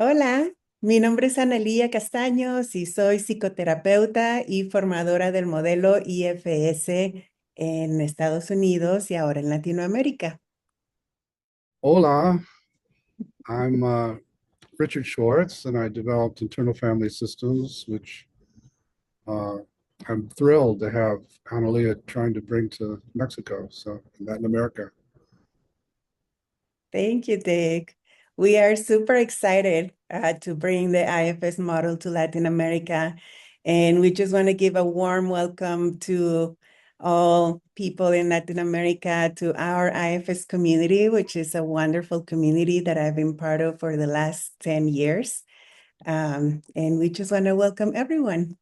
Hola, mi nombre es Analía Castaños y soy psicoterapeuta y formadora del modelo IFS en Estados Unidos y ahora en Latinoamérica. Hola, I'm Richard Schwartz, and I developed internal family systems, which uh, I'm thrilled to have Analia trying to bring to Mexico, so in Latin America. Thank you, Dick. We are super excited to bring the IFS model to Latin America, and we just want to give a warm welcome to all people in Latin America, to our IFS community, which is a wonderful community that I've been part of for the last 10 years. And we just want to welcome everyone.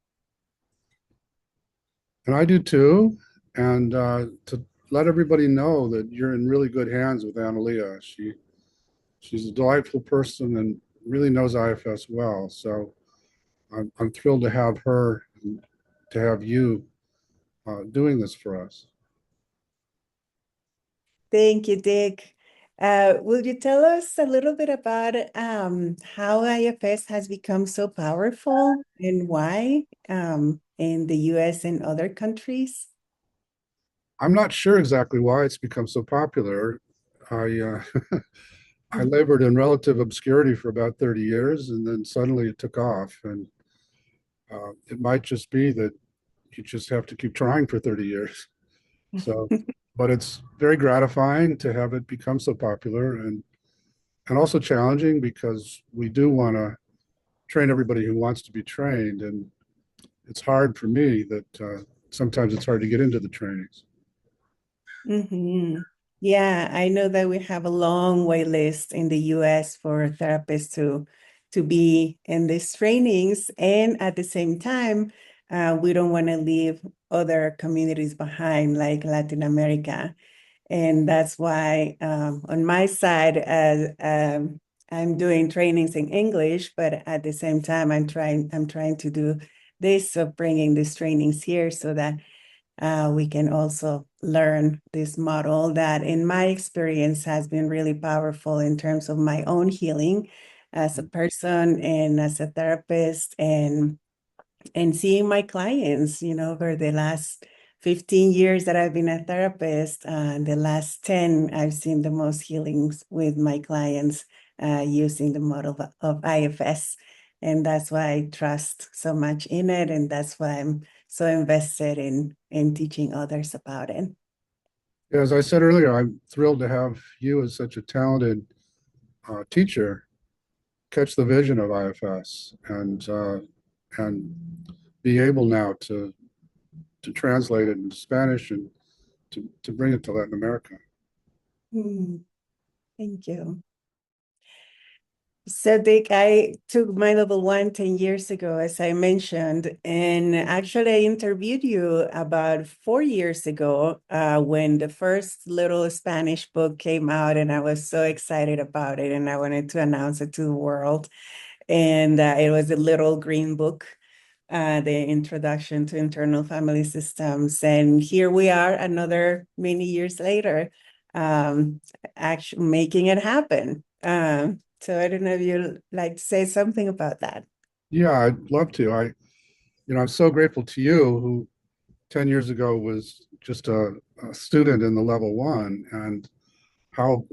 And I do too, and to let everybody know that you're in really good hands with Analia. She's a delightful person and really knows IFS well. So I'm thrilled to have her and to have you doing this for us. Thank you, Dick. Will you tell us a little bit about how IFS has become so powerful and why in the US and other countries? I'm not sure exactly why it's become so popular. I I labored in relative obscurity for about 30 years, and then suddenly it took off. And it might just be that you just have to keep trying for 30 years. So, but it's very gratifying to have it become so popular, and also challenging because we do want to train everybody who wants to be trained, and it's hard for me that sometimes it's hard to get into the trainings. Hmm. Yeah, I know that we have a long wait list in the US for therapists to be in these trainings. And at the same time, we don't want to leave other communities behind, like Latin America. And that's why on my side, I'm doing trainings in English, but at the same time, I'm trying to do this of bringing these trainings here so that we can also learn this model that, in my experience, has been really powerful in terms of my own healing as a person and as a therapist, and seeing my clients, over the last 15 years that I've been a therapist, the last 10, I've seen the most healings with my clients using the model of IFS. And that's why I trust so much in it. And that's why I'm so invested in teaching others about it. As I said earlier, I'm thrilled to have you as such a talented teacher catch the vision of IFS and be able now to translate it into Spanish and to bring it to Latin America. Hmm, thank you. So, Dick, I took my level one 10 years ago, as I mentioned, and actually I interviewed you about 4 years ago when the first little Spanish book came out, and I was so excited about it, and I wanted to announce it to the world. And it was a little green book, the Introduction to Internal Family Systems. And here we are, another many years later, actually making it happen. So I don't know if you'd like to say something about that. Yeah, I'd love to. I'm so grateful to you, who 10 years ago was just a student in the level one, and how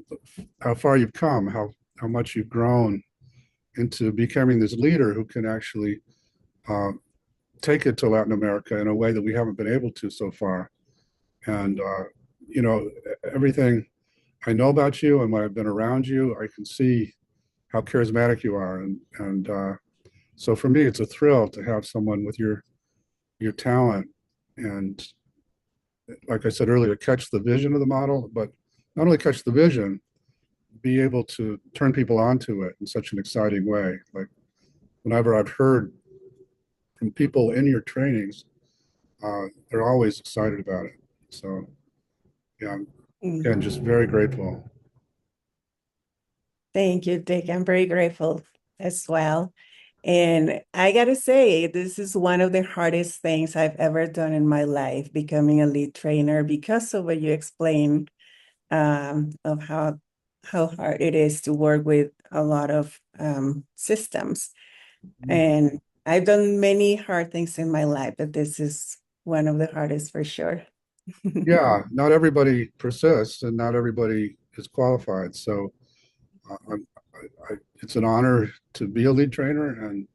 how far you've come, how much you've grown into becoming this leader who can actually uh, take it to Latin America in a way that we haven't been able to so far. And you know, everything I know about you and when I've been around you, I can see how charismatic you are, and so for me, it's a thrill to have someone with your talent and, like I said earlier, catch the vision of the model, but not only catch the vision, be able to turn people onto it in such an exciting way. Like whenever I've heard from people in your trainings, they're always excited about it. So yeah, I'm again Mhm. just very grateful. Thank you, Dick. I'm very grateful as well. And I gotta say, this is one of the hardest things I've ever done in my life, becoming a lead trainer, because of what you explained of how how hard it is to work with a lot of systems. And I've done many hard things in my life, but this is one of the hardest for sure. Yeah, not everybody persists and not everybody is qualified. So it's an honor to be a lead trainer, and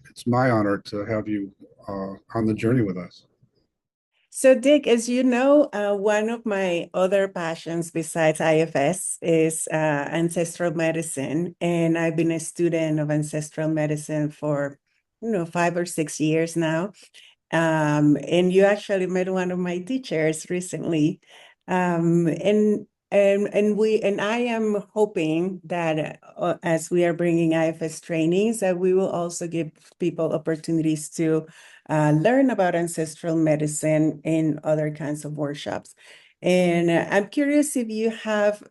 it's my honor to have you on the journey with us. So, Dick, as you know, one of my other passions besides IFS is ancestral medicine, and I've been a student of ancestral medicine for, 5 or 6 years now. And you actually met one of my teachers recently. And I am hoping that as we are bringing IFS trainings, that we will also give people opportunities to learn about ancestral medicine in other kinds of workshops. And I'm curious if you have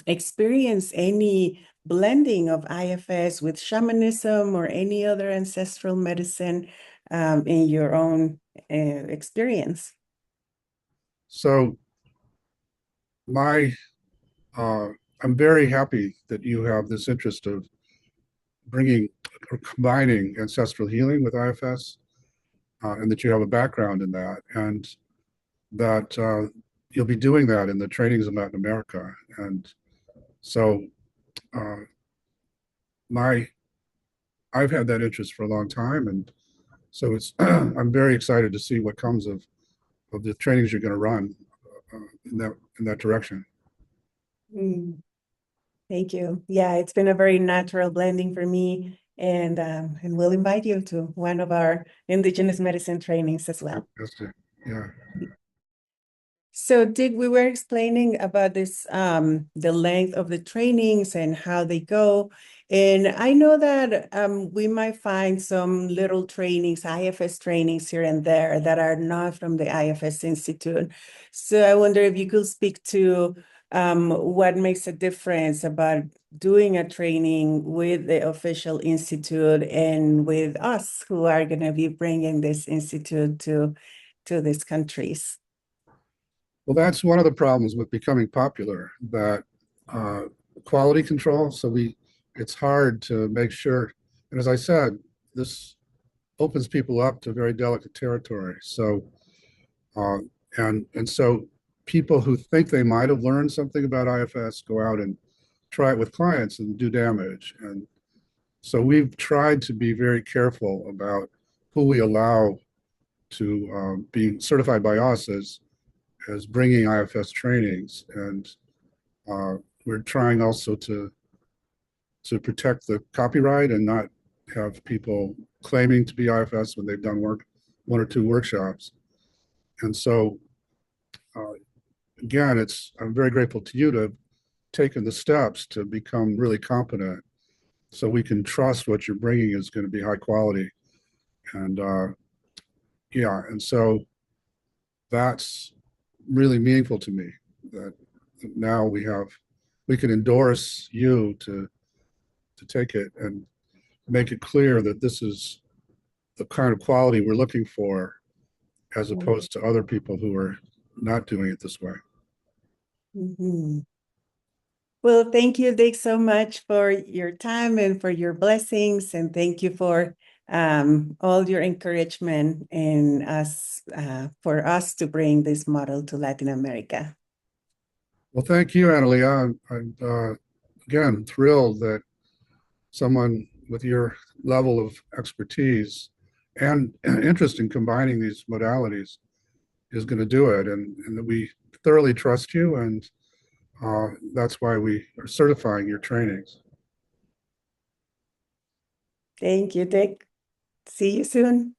experienced any blending of IFS with shamanism or any other ancestral medicine in your own experience. So my uh, I'm very happy that you have this interest of bringing or combining ancestral healing with IFS, and that you have a background in that, and that you'll be doing that in the trainings in Latin America. And so uh, my I've had that interest for a long time, and so it's I'm very excited to see what comes of the trainings you're going to run in that direction. Mm, thank you. Yeah, it's been a very natural blending for me, and we'll invite you to one of our indigenous medicine trainings as well. Yeah. So, Dick, we were explaining about this, the length of the trainings and how they go. And I know that we might find some little trainings, IFS trainings here and there that are not from the IFS Institute. So I wonder if you could speak to what makes a difference about doing a training with the official institute and with us who are going to be bringing this institute to these countries. Well, that's one of the problems with becoming popular, that uh, quality control. It's hard to make sure. And as I said, this opens people up to very delicate territory. Uh, so people who think they might have learned something about IFS go out and try it with clients and do damage. And so we've tried to be very careful about who we allow to be certified by us as bringing IFS trainings, and we're trying also to protect the copyright and not have people claiming to be IFS when they've done one or two workshops. And so uh, again, I'm very grateful to you to have taken the steps to become really competent, so we can trust what you're bringing is going to be high quality. And yeah, and so that's really meaningful to me, that now we can endorse you to take it and make it clear that this is the kind of quality we're looking for, as opposed to other people who are not doing it this way. Mm-hmm. Well, thank you, Dick, so much for your time and for your blessings. And thank you for all your encouragement and for us to bring this model to Latin America. Well, thank you, Analia. I'm again thrilled that someone with your level of expertise and interest in combining these modalities is going to do it, and that we thoroughly trust you, and that's why we are certifying your trainings. Thank you, Dick. See you soon.